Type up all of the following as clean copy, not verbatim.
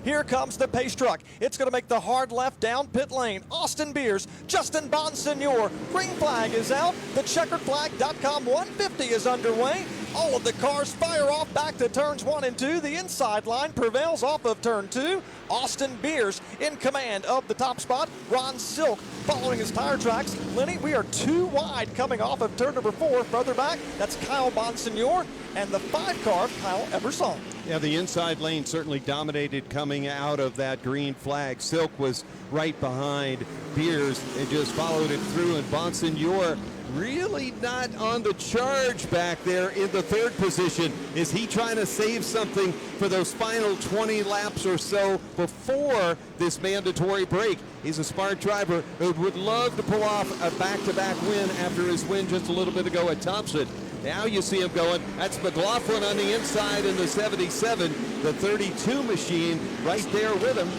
Here comes the pace truck. It's going to make the hard left down pit lane. Austin Beers, Justin Bonsignor. Green flag is out. The checkeredflag.com 150 is underway. All of the cars fire off back to turns 1 and 2. The inside line prevails off of turn 2. Austin Beers in command of the top spot. Ron Silk following his tire tracks. Lenny, we are 2 wide coming off of turn number 4. Further back, that's Kyle Bonsignor and the 5 car, Kyle Eberson. Yeah, the inside lane certainly dominated coming out of that green flag. Silk was right behind Beers and just followed it through, and Bonsignor really not on the charge back there in the 3rd position. Is he trying to save something for those final 20 laps or so before this mandatory break? He's a smart driver who would love to pull off a back-to-back win after his win just a little bit ago at Thompson. Now you see him going. That's McLaughlin on the inside in the 77, the 32 machine right there with him.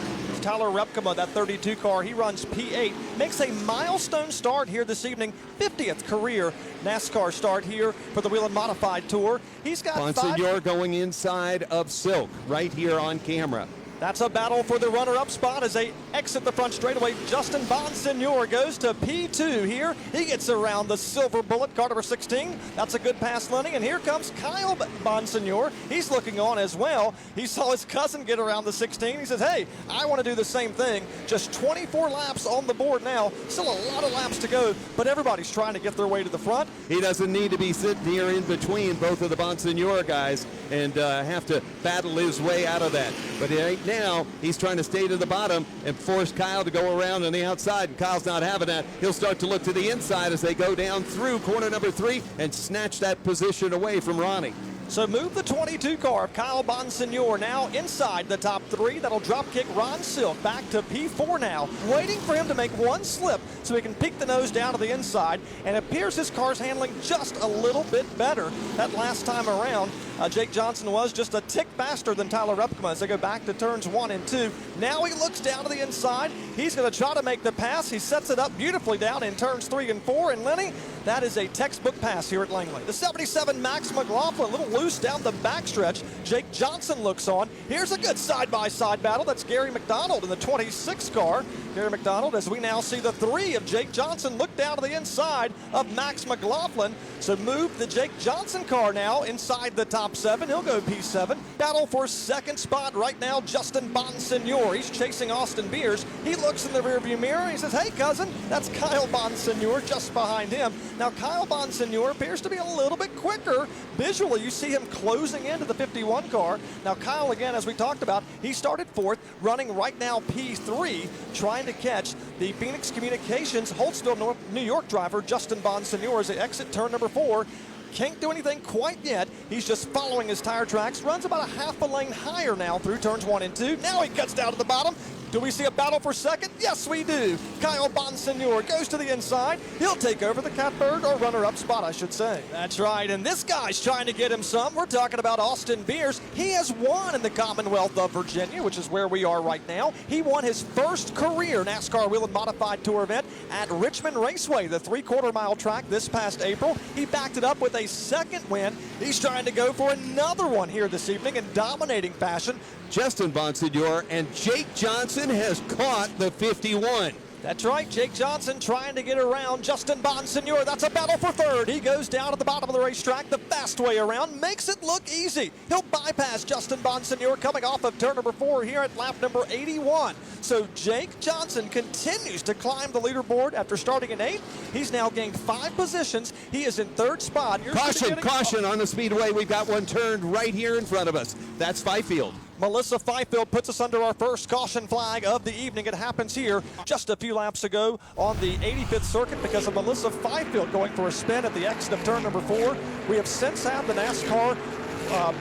Tyler Repkema, that 32 car, he runs P8, makes a milestone start here this evening, 50th career NASCAR start here for the Whelen Modified Tour. He's got Bonsignor going inside of Silk right here on camera. That's a battle for the runner-up spot as they exit the front straightaway. Justin Bonsignor goes to P2 here. He gets around the silver bullet, car number 16. That's a good pass, Lenny. And here comes Kyle Bonsignor. He's looking on as well. He saw his cousin get around the 16. He says, hey, I want to do the same thing. Just 24 laps on the board now. Still a lot of laps to go, but everybody's trying to get their way to the front. He doesn't need to be sitting here in between both of the Bonsignor guys and have to battle his way out of that. But right now, he's trying to stay to the bottom and force Kyle to go around on the outside, and Kyle's not having that. He'll start to look to the inside as they go down through corner number 3 and snatch that position away from Ronnie. So move the 22 car of Kyle Bonsignor now inside the top 3. That'll drop kick Ron Silk back to P4 now. Waiting for him to make one slip so he can peek the nose down to the inside. And it appears his car's handling just a little bit better that last time around. Jake Johnson was just a tick faster than Tyler Repkema as they go back to turns 1 and 2. Now he looks down to the inside. He's going to try to make the pass. He sets it up beautifully down in turns 3 and 4. And Lenny, that is a textbook pass here at Langley. The 77 Max McLaughlin, a little loose down the backstretch. Jake Johnson looks on. Here's a good side-by-side battle. That's Gary McDonald in the 26 car. Gary McDonald, as we now see the 3 of Jake Johnson look down to the inside of Max McLaughlin. So move the Jake Johnson car now inside the top 7. He'll go P7. Battle for 2nd spot right now, Justin Bonsignor. He's chasing Austin Beers. He looks in the rearview mirror. He says, hey, cousin, that's Kyle Bonsignor just behind him. Now, Kyle Bonsignor appears to be a little bit quicker. Visually, you see him closing into the 51 car. Now, Kyle, again, as we talked about, he started 4th, running right now P3, trying to catch the Phoenix Communications Holtsville, New York driver, Justin Bonsignor, as they exit turn number 4. Can't do anything quite yet. He's just following his tire tracks. Runs about a half a lane higher now through turns 1 and 2. Now he cuts down to the bottom. Do we see a battle for 2nd? Yes, we do. Kyle Bonsignor goes to the inside. He'll take over the catbird, or runner-up spot, I should say. That's right, and this guy's trying to get him some. We're talking about Austin Beers. He has won in the Commonwealth of Virginia, which is where we are right now. He won his first career NASCAR Whelen Modified Tour event at Richmond Raceway, the 3/4-mile track this past April. He backed it up with a 2nd win. He's trying to go for another one here this evening in dominating fashion. Justin Bonsignor and Jake Johnson has caught the 51. That's right, Jake Johnson trying to get around Justin Bonsignor. That's a battle for 3rd. He goes down at the bottom of the racetrack the fast way around, makes it look easy. He'll bypass Justin Bonsignor coming off of turn number 4 here at lap number 81. So Jake Johnson continues to climb the leaderboard after starting in 8th. He's now gained 5 positions. He is in 3rd spot. Caution on the speedway. We've got one turned right here in front of us. That's Fifield. Melissa Fifield puts us under our first caution flag of the evening. It happens here just a few laps ago on the 85th circuit because of Melissa Fifield going for a spin at the exit of turn number 4. We have since had the NASCAR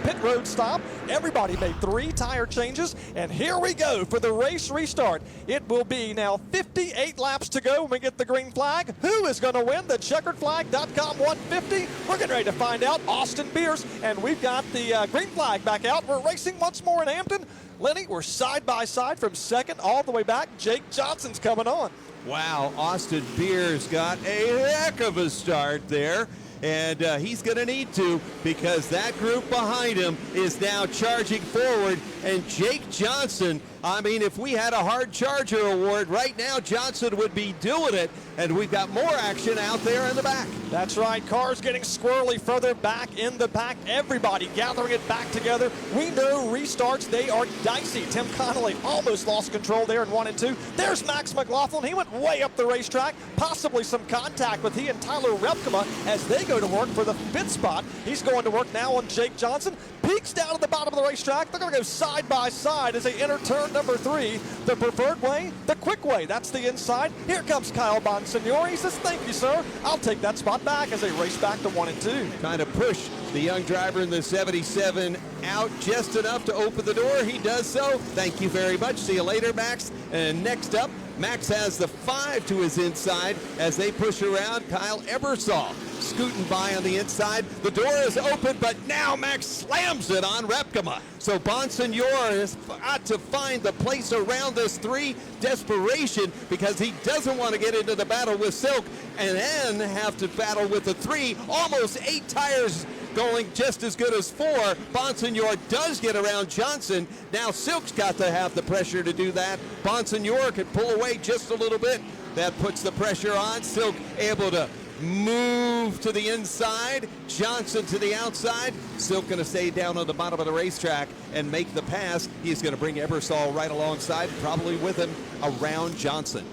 pit road stop. Everybody made 3 tire changes, and here we go for the race restart. It will be now 58 laps to go when we get the green flag. Who is going to win the checkeredflag.com 150? We're getting ready to find out. Austin Beers, and we've got the green flag back out. We're racing once more in Hampton. Lenny, we're side by side from 2nd all the way back. Jake Johnson's coming on. Wow, Austin Beers got a heck of a start there. and he's going to need to, because that group behind him is now charging forward. And Jake Johnson, I mean, if we had a hard charger award right now, Johnson would be doing it, and we've got more action out there in the back. That's right, cars getting squirrely further back in the pack. Everybody gathering it back together. We know restarts, they are dicey. Tim Connolly almost lost control there in 1 and 2. There's Max McLaughlin. He went way up the racetrack. Possibly some contact with he and Tyler Repkema as they go to work for the 5th spot. He's going to work now on Jake Johnson. Peaks down at the bottom of the racetrack. They're going to go side by side as they enter turn number 3. The preferred way, the quick way. That's the inside. Here comes Kyle Bonsignore. He says, thank you, sir. I'll take that spot back as they race back to 1 and 2. Trying to push the young driver in the 77 out just enough to open the door. He does so. Thank you very much. See you later, Max. And next up, Max has the 5 to his inside as they push around. Kyle Ebersol scooting by on the inside. The door is open, but now Max slams it on Repkema. So Bonsignore has got to find the place around this 3. Desperation, because he doesn't want to get into the battle with Silk and then have to battle with the 3. Almost 8 tires going just as good as 4. Bonsignore does get around Johnson. Now Silk's got to have the pressure to do that. Bonsignore can pull away just a little bit. That puts the pressure on. Silk able to move to the inside. Johnson to the outside. Silk going to stay down on the bottom of the racetrack and make the pass. He's going to bring Ebersol right alongside, probably with him around Johnson.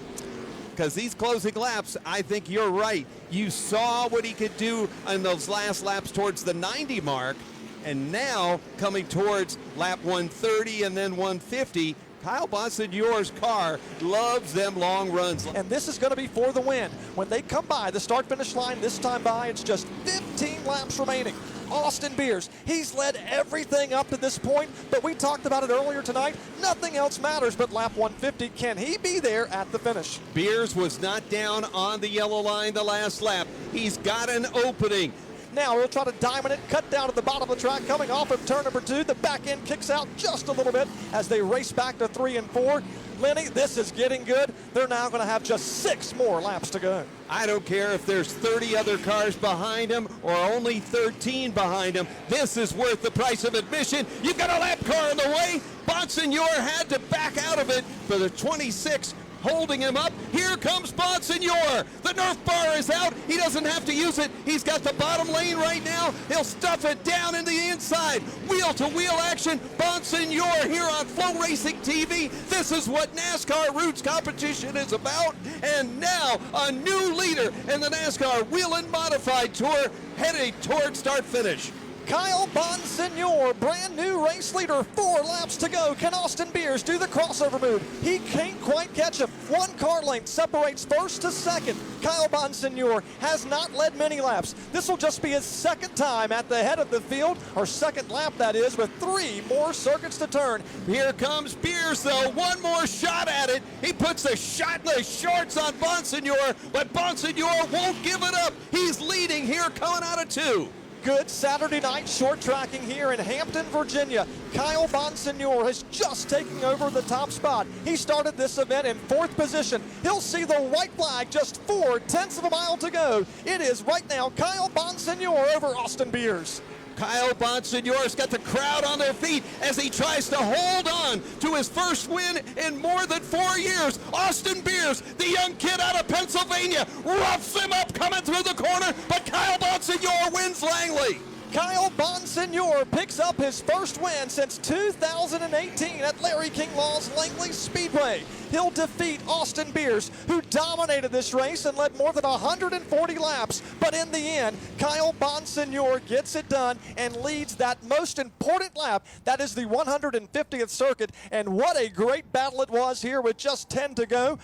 Because these closing laps, I think you're right. You saw what he could do in those last laps towards the 90 mark, and now coming towards lap 130 and then 150, Kyle Bonsignore's car loves them long runs. And this is going to be for the win. When they come by the start-finish line this time by, it's just 15 laps remaining. Austin Beers, he's led everything up to this point, but we talked about it earlier tonight. Nothing else matters but lap 150. Can he be there at the finish? Beers was not down on the yellow line the last lap. He's got an opening. Now we'll try to diamond it, cut down at the bottom of the track, coming off of turn number 2. The back end kicks out just a little bit as they race back to 3 and 4. Lenny, this is getting good. They're now going to have just 6 more laps to go. I don't care if there's 30 other cars behind him or only 13 behind him. This is worth the price of admission. You've got a lap car in the way. Bonsignore had to back out of it for the 26. Holding him up. Here comes Bonsignore. The Nerf bar is out. He doesn't have to use it. He's got the bottom lane right now. He'll stuff it down in the inside. Wheel-to-wheel action. Bonsignore here on Flow Racing TV. This is what NASCAR Roots competition is about. And now a new leader in the NASCAR Whelen Modified Tour headed toward start-finish. Kyle Bonsignore, brand new race leader, 4 laps to go. Can Austin Beers do the crossover move? He can't quite catch him. 1 car length separates first to second. Kyle Bonsignore has not led many laps. This will just be his 2nd time at the head of the field, or 2nd lap that is, with 3 more circuits to turn. Here comes Beers though, 1 more shot at it. He puts a shot in the shorts on Bonsignore, but Bonsignore won't give it up. He's leading here coming out of 2. Good Saturday night short tracking here in Hampton, Virginia. Kyle Bonsignore has just taken over the top spot. He started this event in 4th position. He'll see the white flag, just 4/10 of a mile to go. It is right now Kyle Bonsignore over Austin Beers. Kyle Bonsignore's got the crowd on their feet as he tries to hold on to his first win in more than 4 years. Austin Beers, the young kid out of Pennsylvania, roughs him up coming through the corner, but Kyle Bonsignore wins Langley. Kyle Bonsignore picks up his first win since 2018 at Larry King Law's Langley Speedway. He'll defeat Austin Beers, who dominated this race and led more than 140 laps. But in the end, Kyle Bonsignore gets it done and leads that most important lap. That is the 150th circuit. And what a great battle it was here with just 10 to go.